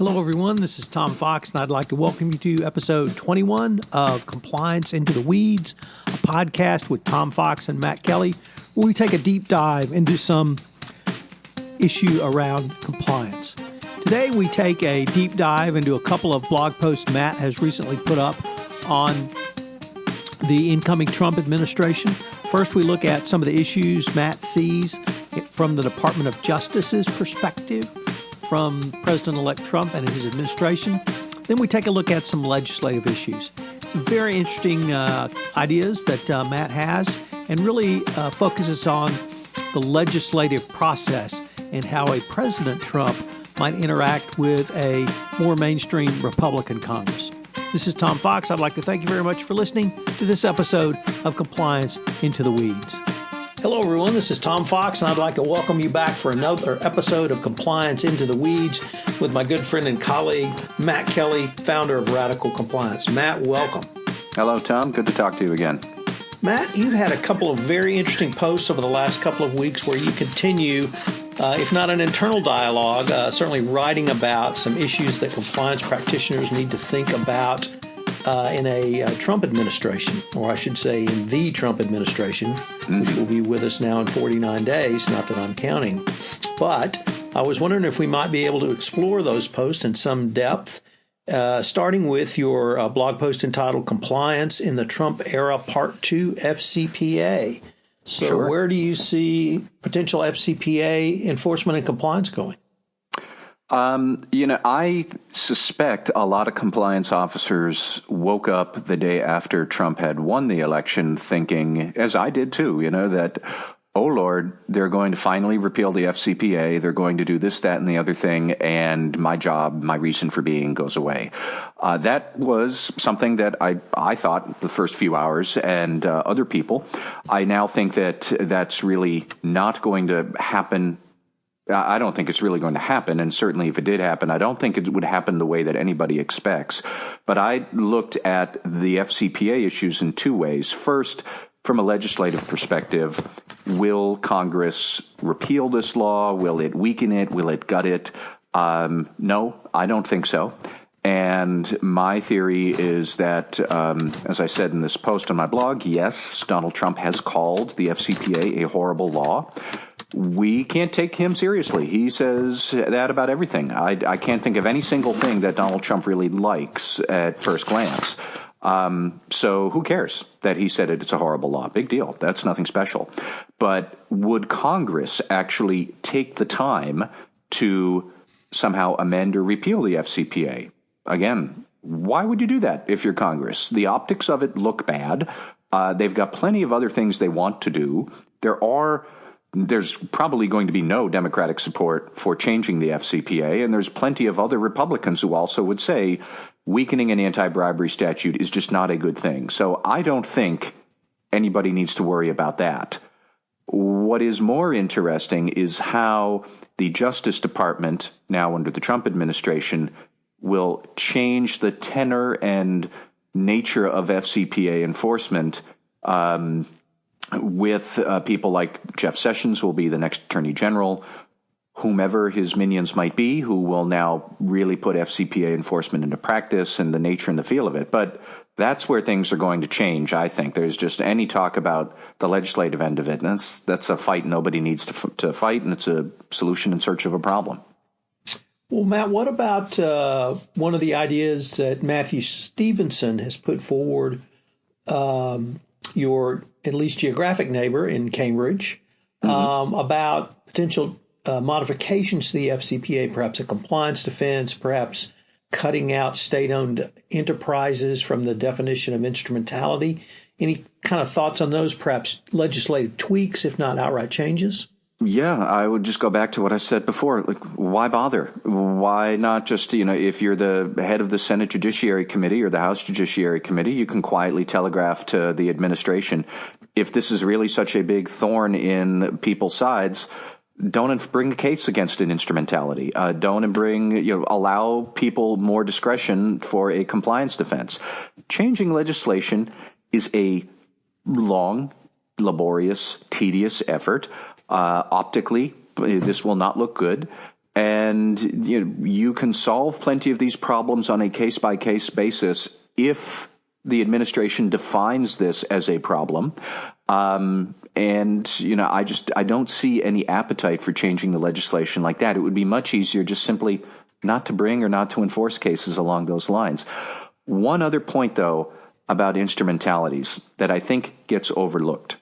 Hello, everyone. This is Tom Fox, and I'd like to welcome you to episode 21 of Compliance Into the Weeds, a podcast with Tom Fox and Matt Kelly, where we take a deep dive into some issue around compliance. Today, we take a deep dive into a couple of blog posts Matt has recently put up on the incoming Trump administration. First, we look at some of the issues Matt sees from the Department of Justice's perspective from President-elect Trump and his administration. Then we take a look at some legislative issues. Some very interesting ideas that Matt has and really focuses on the legislative process and how a President Trump might interact with a more mainstream Republican Congress. This is Tom Fox. I'd like to thank you very much for listening to this episode of Compliance Into the Weeds. Hello, everyone. This is Tom Fox, and I'd like to welcome you back for another episode of Compliance Into the Weeds with my good friend and colleague, Matt Kelly, founder of Radical Compliance. Matt, welcome. Hello, Tom. Good to talk to you again. Matt, you've had a couple of very interesting posts over the last couple of weeks where you continue, if not an internal dialogue, certainly writing about some issues that compliance practitioners need to think about in a Trump administration, or I should say in the Trump administration, which will be with us now in 49 days, not that I'm counting. But I was wondering if we might be able to explore those posts in some depth, starting with your blog post entitled Compliance in the Trump Era Part 2 FCPA. So Sure. Where do you see potential FCPA enforcement and compliance going? I suspect a lot of compliance officers woke up the day after Trump had won the election thinking, as I did too, that, oh, Lord, they're going to finally repeal the FCPA. They're going to do this, that, and the other thing. And my job, my reason for being goes away. That was something that I thought the first few hours, and other people. I now think that that's really not going to happen. I don't think it's really going to happen, and certainly if it did happen, I don't think it would happen the way that anybody expects. But I looked at the FCPA issues in two ways. First, from a legislative perspective, will Congress repeal this law? Will it weaken it? Will it gut it? No, I don't think so. And my theory is that, as I said in this post on my blog, yes, Donald Trump has called the FCPA a horrible law. We can't take him seriously. He says that about everything. I can't think of any single thing that Donald Trump really likes at first glance. So who cares that he said it's a horrible law? Big deal. That's nothing special. But would Congress actually take the time to somehow amend or repeal the FCPA? Again, why would you do that if you're Congress? The optics of it look bad. They've got plenty of other things they want to do. There's probably going to be no Democratic support for changing the FCPA, and there's plenty of other Republicans who also would say weakening an anti-bribery statute is just not a good thing. So I don't think anybody needs to worry about that. What is more interesting is how the Justice Department, now under the Trump administration, will change the tenor and nature of FCPA enforcement with people like Jeff Sessions, who will be the next Attorney General, whomever his minions might be, who will now really put FCPA enforcement into practice and the nature and the feel of it. But that's where things are going to change, I think. There's just any talk about the legislative end of it. And that's a fight nobody needs to fight, and it's a solution in search of a problem. Well, Matt, what about one of the ideas that Matthew Stevenson has put forward, your at least geographic neighbor in Cambridge, about potential modifications to the FCPA, perhaps a compliance defense, perhaps cutting out state-owned enterprises from the definition of instrumentality? Any kind of thoughts on those, perhaps legislative tweaks, if not outright changes? Yeah, I would just go back to what I said before. Like, why bother? Why not just, if you're the head of the Senate Judiciary Committee or the House Judiciary Committee, you can quietly telegraph to the administration, if this is really such a big thorn in people's sides, don't bring a case against an instrumentality. Don't allow people more discretion for a compliance defense. Changing legislation is a long, laborious, tedious effort. Optically, this will not look good. And you can solve plenty of these problems on a case-by-case basis if the administration defines this as a problem. I don't see any appetite for changing the legislation like that. It would be much easier just simply not to bring or not to enforce cases along those lines. One other point, though, about instrumentalities that I think gets overlooked.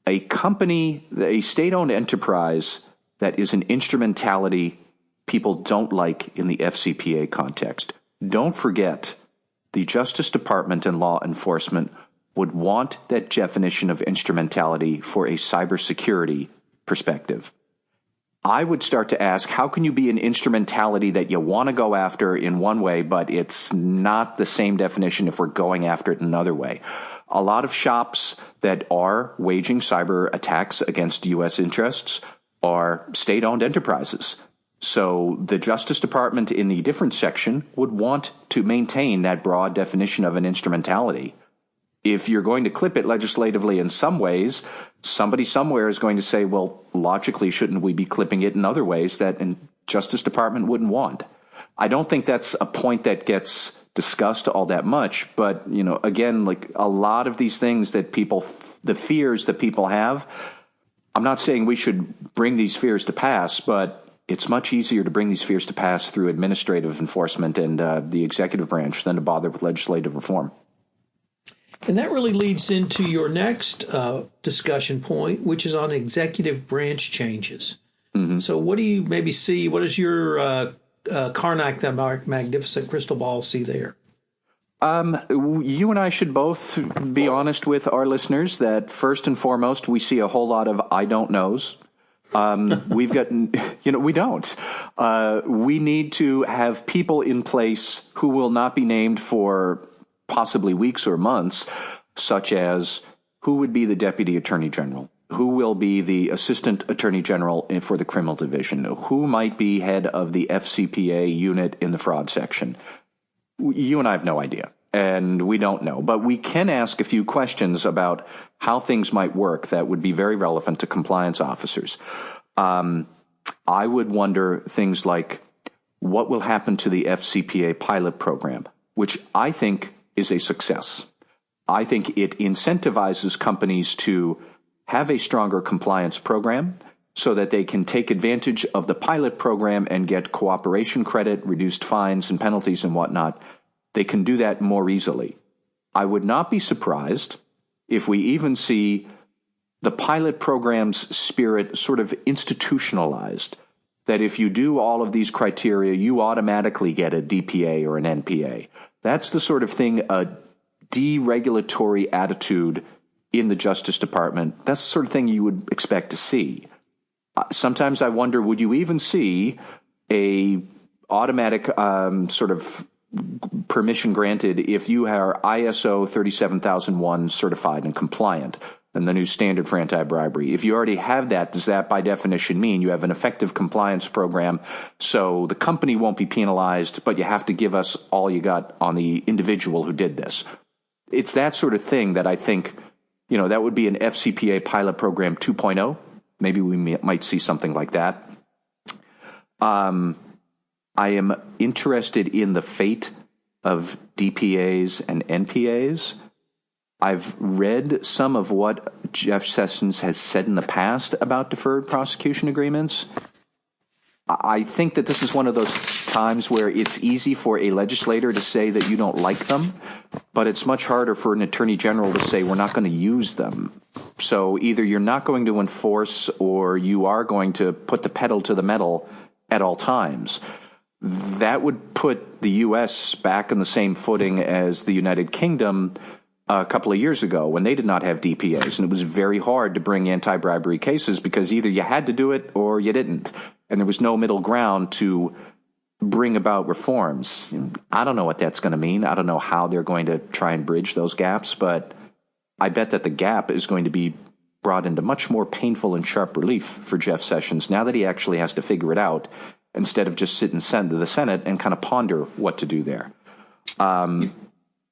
A company, a state-owned enterprise that is an instrumentality people don't like in the FCPA context. Don't forget, the Justice Department and law enforcement would want that definition of instrumentality for a cybersecurity perspective. I would start to ask, how can you be an instrumentality that you want to go after in one way, but it's not the same definition if we're going after it another way? A lot of shops that are waging cyber attacks against U.S. interests are state-owned enterprises. So the Justice Department in the different section would want to maintain that broad definition of an instrumentality. If you're going to clip it legislatively in some ways, somebody somewhere is going to say, well, logically, shouldn't we be clipping it in other ways that the Justice Department wouldn't want? I don't think that's a point that gets discussed all that much. But, again, like a lot of these things that the fears that people have, I'm not saying we should bring these fears to pass, but it's much easier to bring these fears to pass through administrative enforcement and the executive branch than to bother with legislative reform. And that really leads into your next discussion point, which is on executive branch changes. Mm-hmm. So what do you maybe see? What does your Karnak, that magnificent crystal ball, see there? You and I should both be honest with our listeners that first and foremost, we see a whole lot of I don't knows. We've got, we don't. We need to have people in place who will not be named for possibly weeks or months, such as who would be the Deputy Attorney General, who will be the Assistant Attorney General for the Criminal Division, who might be head of the FCPA unit in the fraud section. You and I have no idea, and we don't know. But we can ask a few questions about how things might work that would be very relevant to compliance officers. I would wonder things like, what will happen to the FCPA pilot program, which I think is a success. I think it incentivizes companies to have a stronger compliance program so that they can take advantage of the pilot program and get cooperation credit, reduced fines and penalties and whatnot. They can do that more easily. I would not be surprised if we even see the pilot program's spirit sort of institutionalized, that if you do all of these criteria, you automatically get a DPA or an NPA. That's the sort of thing, a deregulatory attitude in the Justice Department. That's the sort of thing you would expect to see. Sometimes I wonder, would you even see a automatic sort of permission granted if you are ISO 37001 certified and compliant, and the new standard for anti-bribery? If you already have that, does that by definition mean you have an effective compliance program so the company won't be penalized, but you have to give us all you got on the individual who did this? It's that sort of thing that I think, that would be an FCPA pilot program 2.0. Maybe we might see something like that. I am interested in the fate of DPAs and NPAs. I've read some of what Jeff Sessions has said in the past about deferred prosecution agreements. I think that this is one of those times where it's easy for a legislator to say that you don't like them, but it's much harder for an attorney general to say we're not going to use them. So either you're not going to enforce or you are going to put the pedal to the metal at all times. That would put the U.S. back on the same footing as the United Kingdom a couple of years ago when they did not have DPAs, and it was very hard to bring anti-bribery cases because either you had to do it or you didn't, and there was no middle ground to bring about reforms. I don't know what that's going to mean. I don't know how they're going to try and bridge those gaps, but I bet that the gap is going to be brought into much more painful and sharp relief for Jeff Sessions now that he actually has to figure it out instead of just sit in the Senate and kind of ponder what to do there.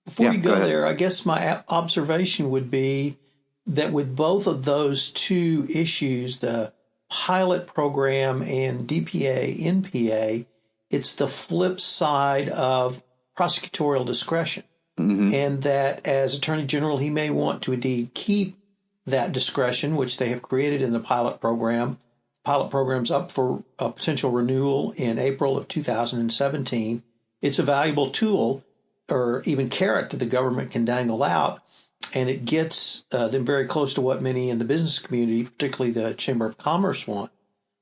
Before you go there, I guess my observation would be that with both of those two issues, the pilot program and DPA, NPA, it's the flip side of prosecutorial discretion. And that as Attorney General, he may want to indeed keep that discretion, which they have created in the pilot program. Pilot program's up for a potential renewal in April of 2017. It's a valuable tool or even carrot that the government can dangle out, and it gets them very close to what many in the business community, particularly the Chamber of Commerce, want.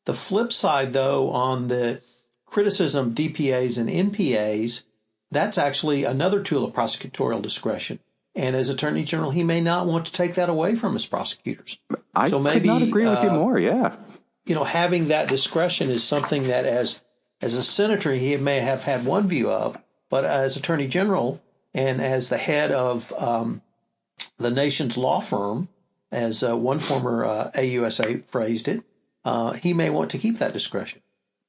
The flip side, though, on the criticism of DPAs and NPAs, that's actually another tool of prosecutorial discretion. And as Attorney General, he may not want to take that away from his prosecutors. I could not agree with you more, yeah. Having that discretion is something that as a senator, he may have had one view of, but as Attorney General and as the head of the nation's law firm, as one former AUSA phrased it, he may want to keep that discretion.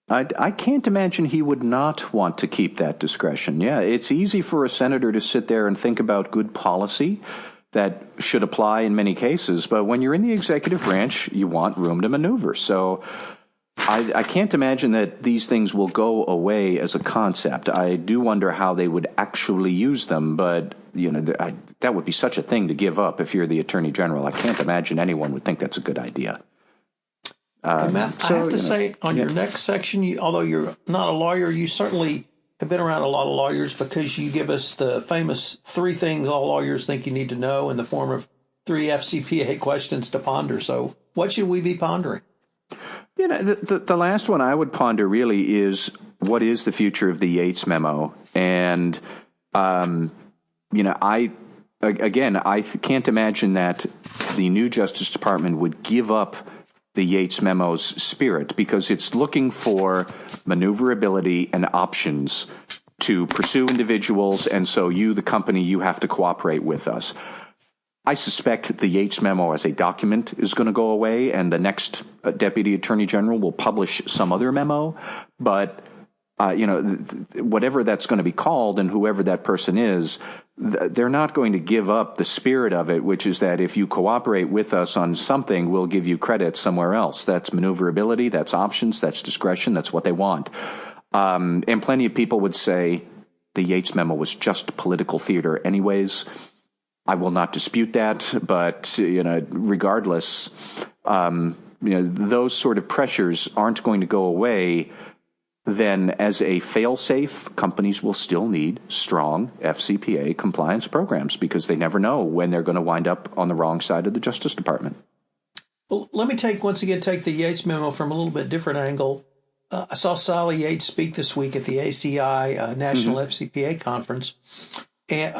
I can't imagine he would not want to keep that discretion. Yeah, it's easy for a senator to sit there and think about good policy that should apply in many cases, but when you're in the executive branch, you want room to maneuver. So I can't imagine that these things will go away as a concept. I do wonder how they would actually use them, but that would be such a thing to give up if you're the Attorney General. I can't imagine anyone would think that's a good idea. Matt, I have to say, on your next section, although you're not a lawyer, you certainly have been around a lot of lawyers because you give us the famous 3 things all lawyers think you need to know in the form of 3 FCPA questions to ponder. So what should we be pondering? The last one I would ponder really is, what is the future of the Yates memo? And, I can't imagine that the new Justice Department would give up the Yates memo's spirit, because it's looking for maneuverability and options to pursue individuals, and so you, the company, you have to cooperate with us. I suspect the Yates memo as a document is going to go away, and the next Deputy Attorney General will publish some other memo, but whatever that's going to be called and whoever that person is, they're not going to give up the spirit of it, which is that if you cooperate with us on something, we'll give you credit somewhere else. That's maneuverability, that's options, that's discretion, that's what they want. And plenty of people would say the Yates memo was just political theater anyways. I will not dispute that, but regardless, those sort of pressures aren't going to go away. Then as a fail-safe, companies will still need strong FCPA compliance programs because they never know when they're going to wind up on the wrong side of the Justice Department. Well, let me take the Yates memo from a little bit different angle. I saw Sally Yates speak this week at the ACI National FCPA Conference, and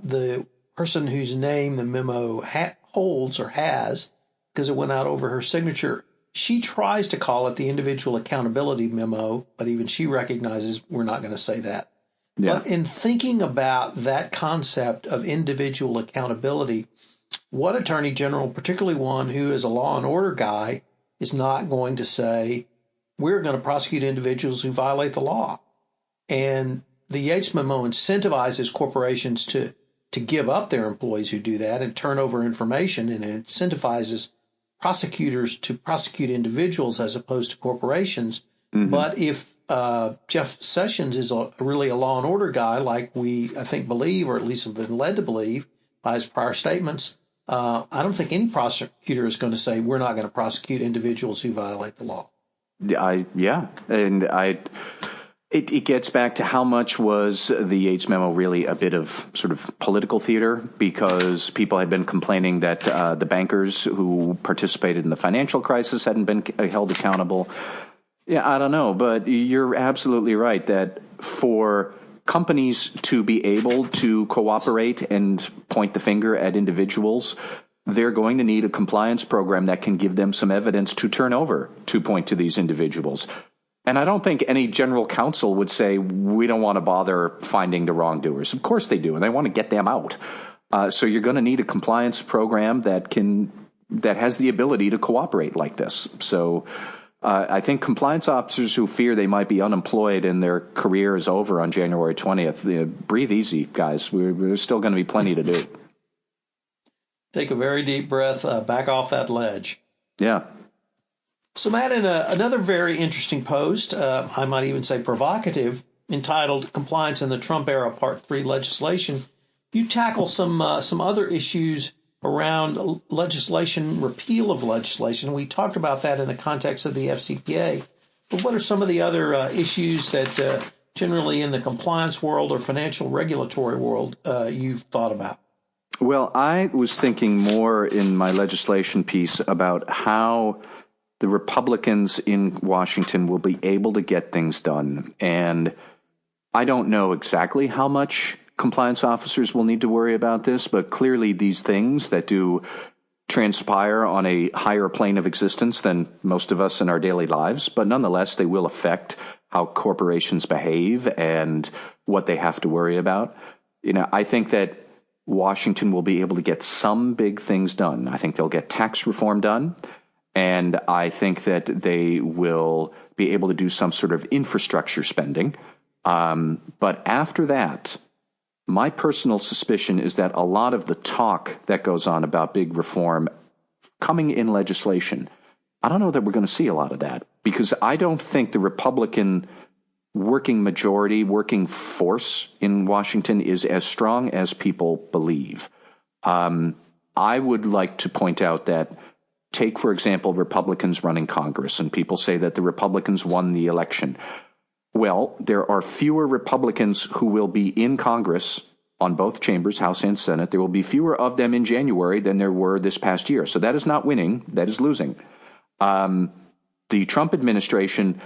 the person whose name the memo holds or has, because it went out over her signature, she tries to call it the individual accountability memo, but even she recognizes we're not going to say that. Yeah. But in thinking about that concept of individual accountability, what Attorney General, particularly one who is a law and order guy, is not going to say, we're going to prosecute individuals who violate the law? And the Yates memo incentivizes corporations to give up their employees who do that and turn over information, and it incentivizes prosecutors to prosecute individuals as opposed to corporations. But if Jeff Sessions is really a law and order guy, like we, I think, believe, or at least have been led to believe by his prior statements, I don't think any prosecutor is going to say we're not going to prosecute individuals who violate the law. It gets back to how much was the Yates memo really a bit of sort of political theater, because people had been complaining that the bankers who participated in the financial crisis hadn't been held accountable. Yeah, I don't know, but you're absolutely right that for companies to be able to cooperate and point the finger at individuals, they're going to need a compliance program that can give them some evidence to turn over to point to these individuals. And I don't think any general counsel would say, we don't want to bother finding the wrongdoers. Of course they do, and they want to get them out. So you're going to need a compliance program that has the ability to cooperate like this. So I think compliance officers who fear they might be unemployed and their career is over on January 20th, breathe easy, guys. There's still going to be plenty to do. Take a very deep breath, back off that ledge. Yeah. So, Matt, in another very interesting post, I might even say provocative, entitled "Compliance in the Trump Era Part 3 Legislation," you tackle some other issues around legislation, repeal of legislation. We talked about that in the context of the FCPA. But what are some of the other issues that generally in the compliance world or financial regulatory world you've thought about? Well, I was thinking more in my legislation piece about how the Republicans in Washington will be able to get things done. And I don't know exactly how much compliance officers will need to worry about this, but clearly these things that do transpire on a higher plane of existence than most of us in our daily lives, but nonetheless, they will affect how corporations behave and what they have to worry about. I think that Washington will be able to get some big things done. I think they'll get tax reform done. And I think that they will be able to do some sort of infrastructure spending. But after that, my personal suspicion is that a lot of the talk that goes on about big reform coming in legislation, I don't know that we're going to see a lot of that, because I don't think the Republican working majority, working force in Washington is as strong as people believe. I would like to point out that take, for example, Republicans running Congress, and people say that the Republicans won the election. Well, there are fewer Republicans who will be in Congress on both chambers, House and Senate. There will be fewer of them in January than there were this past year. So that is not winning, that is losing. The Trump administration,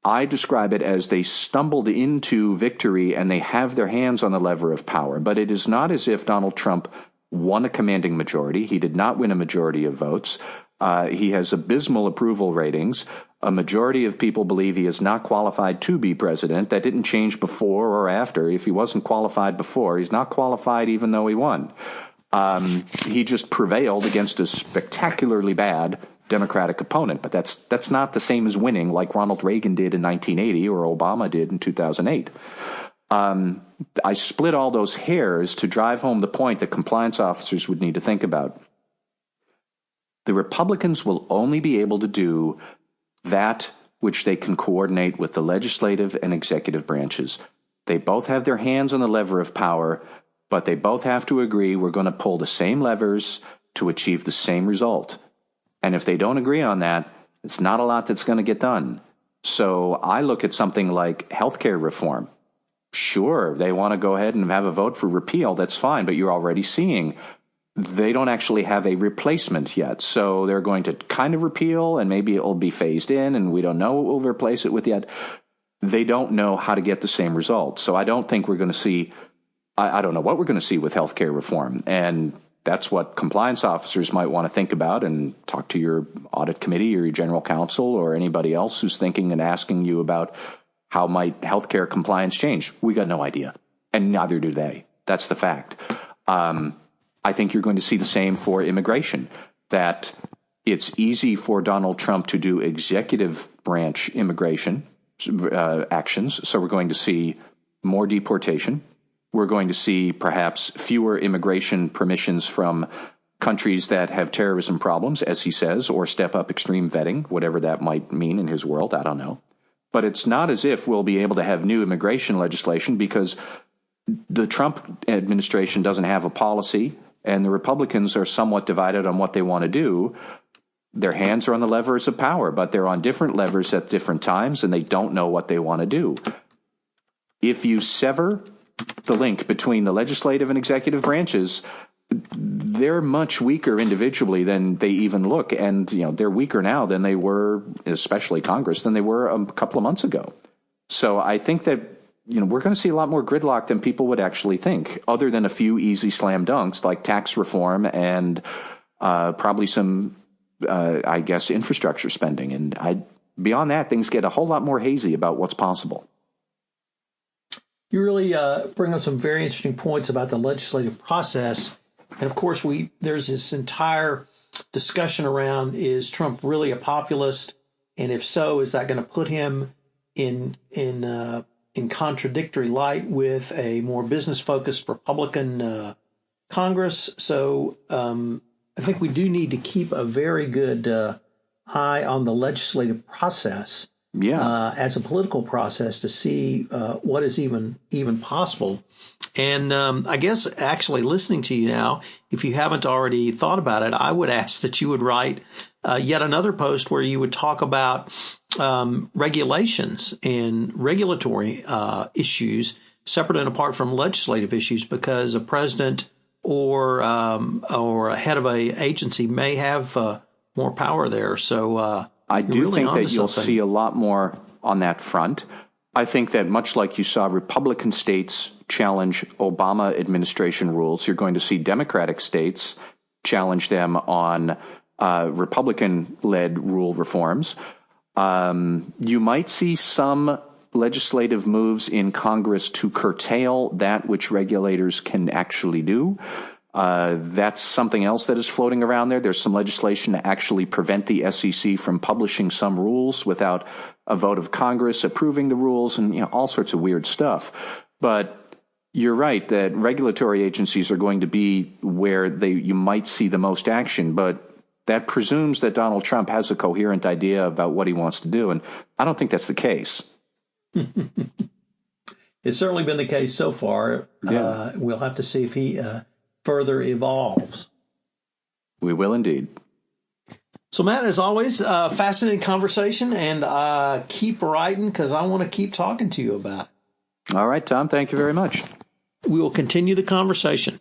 I describe it as they stumbled into victory and they have their hands on the lever of power. But it is not as if Donald Trump won a commanding majority. He did not win a majority of votes. He has abysmal approval ratings. A majority of people believe he is not qualified to be president. That didn't change before or after. If he wasn't qualified before, he's not qualified even though he won. He just prevailed against a spectacularly bad Democratic opponent. But that's not the same as winning like Ronald Reagan did in 1980 or Obama did in 2008. I split all those hairs to drive home the point that compliance officers would need to think about. The Republicans will only be able to do that which they can coordinate with the legislative and executive branches. They both have their hands on the lever of power, but they both have to agree we're going to pull the same levers to achieve the same result. And if they don't agree on that, it's not a lot that's going to get done. So I look at something like healthcare reform. Sure, they want to go ahead and have a vote for repeal. That's fine. But you're already seeing they don't actually have a replacement yet. So they're going to kind of repeal and maybe it will be phased in and we don't know what we'll replace it with yet. They don't know how to get the same result. So I don't think we're going to see, I don't know what we're going to see with healthcare reform. And that's what compliance officers might want to think about and talk to your audit committee or your general counsel or anybody else who's thinking and asking you about how might healthcare compliance change. We got no idea, and neither do they. That's the fact. I think you're going to see the same for immigration, that it's easy for Donald Trump to do executive branch immigration actions. So we're going to see more deportation. We're going to see perhaps fewer immigration permissions from countries that have terrorism problems, as he says, or step up extreme vetting, whatever that might mean in his world. I don't know. But it's not as if we'll be able to have new immigration legislation because the Trump administration doesn't have a policy and the Republicans are somewhat divided on what they want to do. Their hands are on the levers of power, but they're on different levers at different times and they don't know what they want to do. If you sever the link between the legislative and executive branches, they're much weaker individually than they even look. And, they're weaker now than they were, especially Congress, than they were a couple of months ago. So I think that, we're going to see a lot more gridlock than people would actually think, other than a few easy slam dunks like tax reform and probably some, infrastructure spending. And beyond that, things get a whole lot more hazy about what's possible. You really bring up some very interesting points about the legislative process. And of course, there's this entire discussion around, is Trump really a populist? And if so, is that going to put him in contradictory light with a more business-focused Republican Congress? So I think we do need to keep a very good eye on the legislative process as a political process to see what is even possible. And I guess actually listening to you now, if you haven't already thought about it, I would ask that you would write yet another post where you would talk about regulations and regulatory issues separate and apart from legislative issues, because a president or a head of a agency may have more power there. So I do really think that you'll something. see a lot more on that front. I think that much like you saw Republican states challenge Obama administration rules, you're going to see Democratic states challenge them on Republican-led rule reforms. You might see some legislative moves in Congress to curtail that which regulators can actually do. That's something else that is floating around there. There's some legislation to actually prevent the SEC from publishing some rules without a vote of Congress approving the rules, and all sorts of weird stuff. But you're right that regulatory agencies are going to be where you might see the most action, but that presumes that Donald Trump has a coherent idea about what he wants to do, and I don't think that's the case. It's certainly been the case so far. Yeah. We'll have to see if he further evolves. We will indeed. So, Matt, as always, fascinating conversation, and keep writing because I want to keep talking to you about it. All right, Tom, thank you very much. We will continue the conversation.